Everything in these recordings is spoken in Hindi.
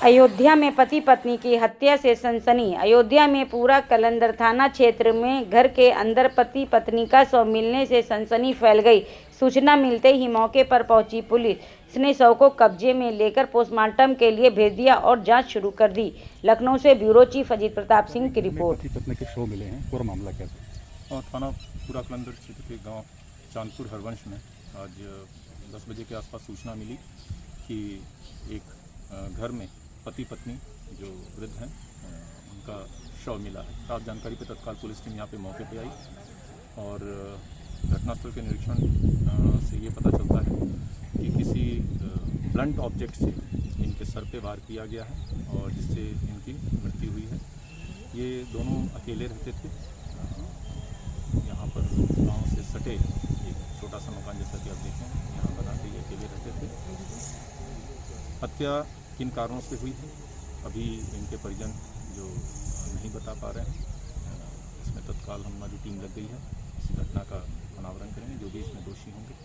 अयोध्या में पति पत्नी की हत्या से सनसनी। अयोध्या में पूरा कलंदर थाना क्षेत्र में घर के अंदर पति पत्नी का शव मिलने से सनसनी फैल गई। सूचना मिलते ही मौके पर पहुंची पुलिस ने शव को कब्जे में लेकर पोस्टमार्टम के लिए भेज दिया और जांच शुरू कर दी। लखनऊ से ब्यूरो चीफ अजीत प्रताप सिंह की रिपोर्ट। पति पत्नी के शव मिले हैं, पूरा मामला क्या है? थाना पूरा कलंदर क्षेत्र के गांव चांदपुर हरवंश में आज 10 बजे के आसपास सूचना मिली कि एक घर में पति पत्नी जो वृद्ध हैं उनका शव मिला है। प्राप्त जानकारी पर तत्काल पुलिस टीम यहाँ पे मौके पे आई और घटनास्थल के निरीक्षण से ये पता चलता है कि किसी ब्लंट ऑब्जेक्ट से इनके सर पे वार किया गया है और जिससे इनकी मृत्यु हुई है। ये दोनों अकेले रहते थे। यहाँ पर गांव से सटे एक छोटा सा मकान जैसा कि आप देखें यहाँ बना के ये अकेले रहते थे। हत्या किन कारणों से हुई है अभी इनके परिजन जो नहीं बता पा रहे हैं। इसमें तत्काल हमारी टीम लग गई है। इस घटना का अनावरण करेंगे। जो भी इसमें दोषी होंगे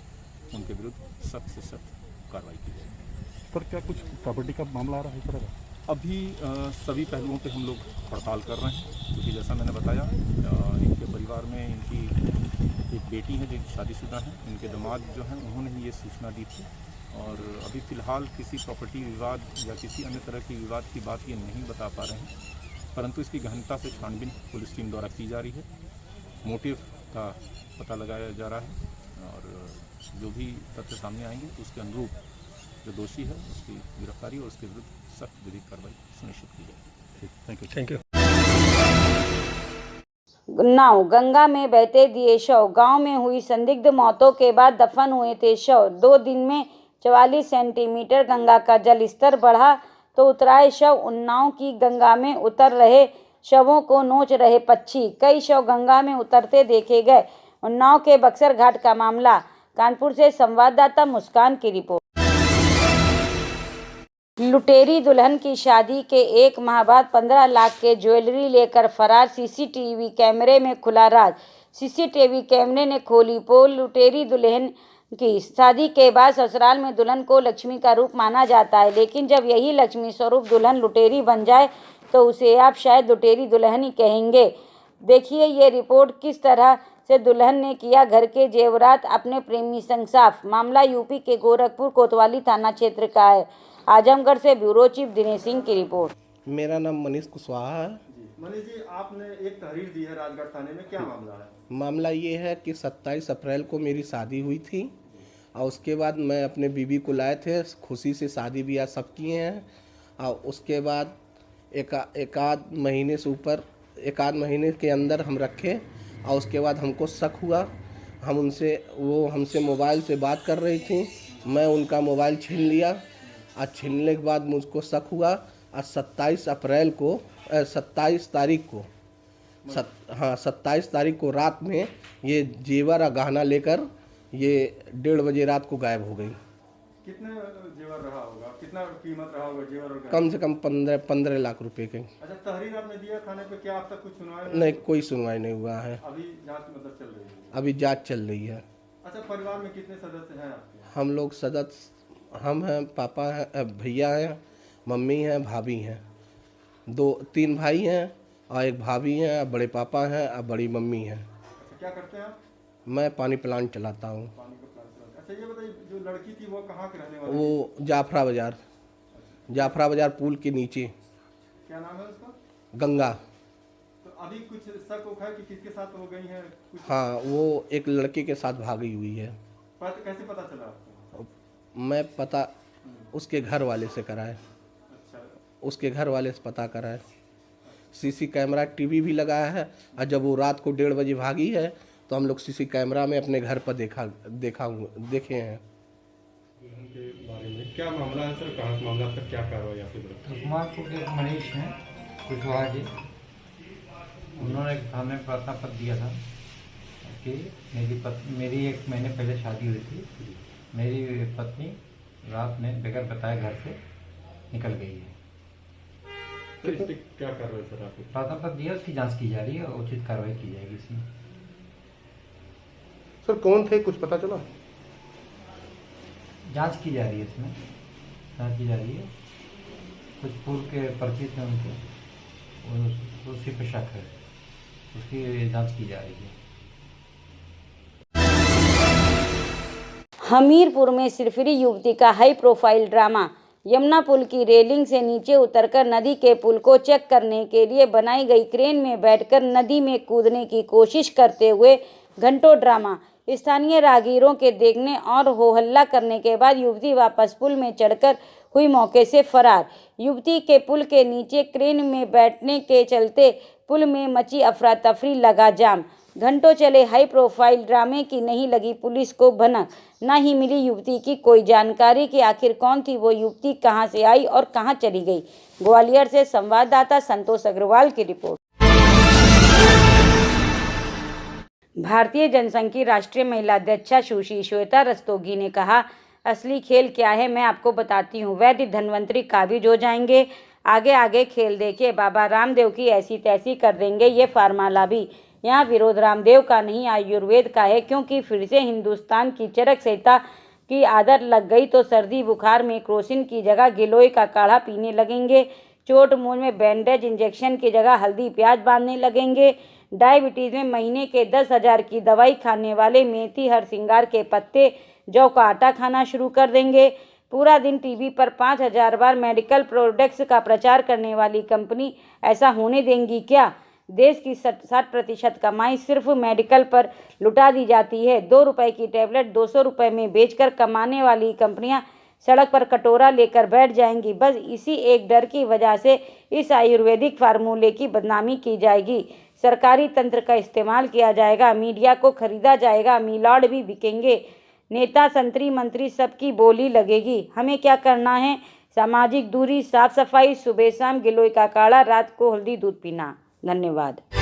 उनके विरुद्ध सख्त से सख्त कार्रवाई की जाएगी। सर, क्या कुछ प्रॉपर्टी का मामला आ रहा है सर? अभी सभी पहलुओं पे हम लोग पड़ताल कर रहे हैं क्योंकि जैसा मैंने बताया इनके परिवार में इनकी एक बेटी है जो शादीशुदा है। इनके दामाद जो हैं उन्होंने ही ये सूचना दी थी और अभी फ़िलहाल किसी प्रॉपर्टी विवाद या किसी अन्य तरह की विवाद की बात ये नहीं बता पा रहे हैं, परंतु इसकी गहनता से छानबीन पुलिस टीम द्वारा की जा रही है। मोटिव का पता लगाया जा रहा है और जो भी तथ्य सामने आएंगे उसके अनुरूप जो दोषी है उसकी गिरफ्तारी और उसके विरुद्ध सख्त विधिक कार्रवाई सुनिश्चित की जाएगी। Thank you. नाव गंगा में बहते दिए शव। गांव में हुई संदिग्ध मौतों के बाद दफन हुए थे शव। 2 दिन में 44 सेंटीमीटर गंगा का जल स्तर बढ़ा तो उतराए शव। उन्नाव की गंगा में उतर रहे शवों को नोच रहे पक्षी। कई शव गंगा में उतरते देखे गए। उन्नाव के बक्सर घाट का मामला। कानपुर से संवाददाता मुस्कान की रिपोर्ट। लुटेरी दुल्हन की शादी के 1 माह बाद 15 लाख के ज्वेलरी लेकर फरार। सीसीटीवी कैमरे में खुला राज। सीसीटीवी कैमरे ने खोली पोल। लुटेरी दुल्हन की शादी के बाद ससुराल में दुल्हन को लक्ष्मी का रूप माना जाता है, लेकिन जब यही लक्ष्मी स्वरूप दुल्हन लुटेरी बन जाए तो उसे आप शायद लुटेरी दुल्हन ही कहेंगे। देखिए ये रिपोर्ट किस तरह से दुल्हन ने किया घर के जेवरात अपने प्रेमी संग साफ। मामला यूपी के गोरखपुर कोतवाली थाना क्षेत्र का है। आजमगढ़ से ब्यूरो चीफ दिनेश सिंह की रिपोर्ट। मेरा नाम मनीष कुशवाहा है। मनीष जी, आपने एक तहरीर दी है राजगढ़ थाने में, क्या मामला है? मामला ये है कि 27 अप्रैल को मेरी शादी हुई थी और उसके बाद मैं अपने बीवी को लाए थे। खुशी से शादी ब्याह सब किए हैं और उसके बाद एकाध महीने से ऊपर एकाध महीने के अंदर हम रखे और उसके बाद हमको शक हुआ। वो हमसे मोबाइल से बात कर रही थी। मैं उनका मोबाइल छीन लिया और छीनने के बाद मुझको शक हुआ और 27 तारीख को रात में ये जेवर और गहना लेकर ये 1:30 बजे रात को गायब हो गई। कितने जेवर रहा होगा, कितना कीमत रहा होगा जेवर और गहना? कम से कम 15 लाख रुपए के। अच्छा, तहरीर आपने दिया थाने पे, क्या आप तक कुछ सुनवाई नहीं, कोई सुनवाई नहीं हुआ है। अभी जांच मतलब चल रही है? अभी जांच चल रही है। अच्छा, परिवार में कितने सदस्य हैं आपके? हम लोग सदस्य हम हैं, पापा हैं, भैया हैं, मम्मी हैं, भाभी हैं। 2-3 भाई हैं और एक भाभी हैं, बड़े पापा हैं और बड़ी मम्मी हैं। अच्छा, क्या करते हैं आप? मैं पानी प्लांट चलाता हूँ। पानी का प्लांट चलाते हैं। अच्छा, ये बताइए जो लड़की थी वो कहाँ के रहने वाली? वो जाफरा बाजार पुल के नीचे। क्या नाम है उसका? गंगा। तो अभी कुछ शक है कि किसके साथ हो गई है कुछ? हाँ, वो एक लड़के के साथ भागी हुई है। कैसे पता चला आपको? मैं पता उसके घर वाले से कराए। अच्छा, उसके घर वाले से पता कराए। सीसी कैमरा टीवी भी लगाया है और जब वो रात को 1:30 बजे भागी है तो हम लोग सीसी कैमरा में अपने घर पर देखे हैं। के बारे में क्या मामला है सर? कहाँ मामला तक क्या कार्रवाई आपके तरफ? कुमारपुर के मनीष हैं कुशवाहा जी। उन्होंने थाने में प्रार्थना पत्र दिया था कि मेरी 1 महीने पहले शादी हुई थी। मेरी पत्नी रात में बगैर बताए घर से निकल गई है। तो इस पे क्या कार्रवाई सर आपको? प्रार्थना पत्र दिया, उसकी जांच की जा रही है और उचित कार्रवाई की जाएगी इसमें। सर कौन थे, कुछ पता चला? जांच की जा रही है इसमें, जांच की जा रही है। कुछ पूर्व के परिचित हैं उनके, उसी पे शक है, उसकी जांच की जा रही है। हमीरपुर में सिरफिरी युवती का हाई प्रोफाइल ड्रामा। यमुना पुल की रेलिंग से नीचे उतरकर नदी के पुल को चेक करने के लिए बनाई गई क्रेन में बैठकर नदी में कूदने की कोशिश करते हुए घंटों ड्रामा। स्थानीय राहगीरों के देखने और हो हल्ला करने के बाद युवती वापस पुल में चढ़कर हुई मौके से फरार। युवती के पुल के नीचे क्रेन में बैठने के चलते पुल में मची अफरा तफरी, लगा जाम। घंटों चले हाई प्रोफाइल ड्रामे की नहीं लगी पुलिस को भनक, न ही मिली युवती की कोई जानकारी कि आखिर कौन थी वो युवती, कहां से आई और कहां चली गई। ग्वालियर से संवाददाता संतोष अग्रवाल की रिपोर्ट। भारतीय जनसंघ की राष्ट्रीय महिला अध्यक्षा सुश्री श्वेता रस्तोगी ने कहा, असली खेल क्या है मैं आपको बताती हूँ। वैद्य धन्वंतरी काबिज हो जाएंगे, आगे आगे खेल देखिए, बाबा रामदेव की ऐसी तैसी कर देंगे ये फार्मूला भी। यहाँ विरोध रामदेव का नहीं आयुर्वेद का है, क्योंकि फिर से हिंदुस्तान की चरक संहिता की आदत लग गई तो सर्दी बुखार में क्रोसिन की जगह गिलोय का काढ़ा पीने लगेंगे, चोट मूंछ में बैंडेज इंजेक्शन की जगह हल्दी प्याज बांधने लगेंगे, डायबिटीज़ में महीने के 10,000 की दवाई खाने वाले मेथी हरसिंगार के पत्ते जौ का आटा खाना शुरू कर देंगे। पूरा दिन टीवी पर 5,000 बार मेडिकल प्रोडक्ट्स का प्रचार करने वाली कंपनी ऐसा होने देंगी क्या? देश की 60% कमाई सिर्फ मेडिकल पर लुटा दी जाती है। 2 रुपए की टैबलेट 200 रुपए में बेचकर कमाने वाली कंपनियां सड़क पर कटोरा लेकर बैठ जाएंगी। बस इसी एक डर की वजह से इस आयुर्वेदिक फार्मूले की बदनामी की जाएगी, सरकारी तंत्र का इस्तेमाल किया जाएगा, मीडिया को खरीदा जाएगा, मिलावट भी बिकेंगे, नेता संतरी मंत्री सबकी बोली लगेगी। हमें क्या करना है? सामाजिक दूरी, साफ सफाई, सुबह शाम गिलोय का काढ़ा, रात को हल्दी दूध पीना। धन्यवाद।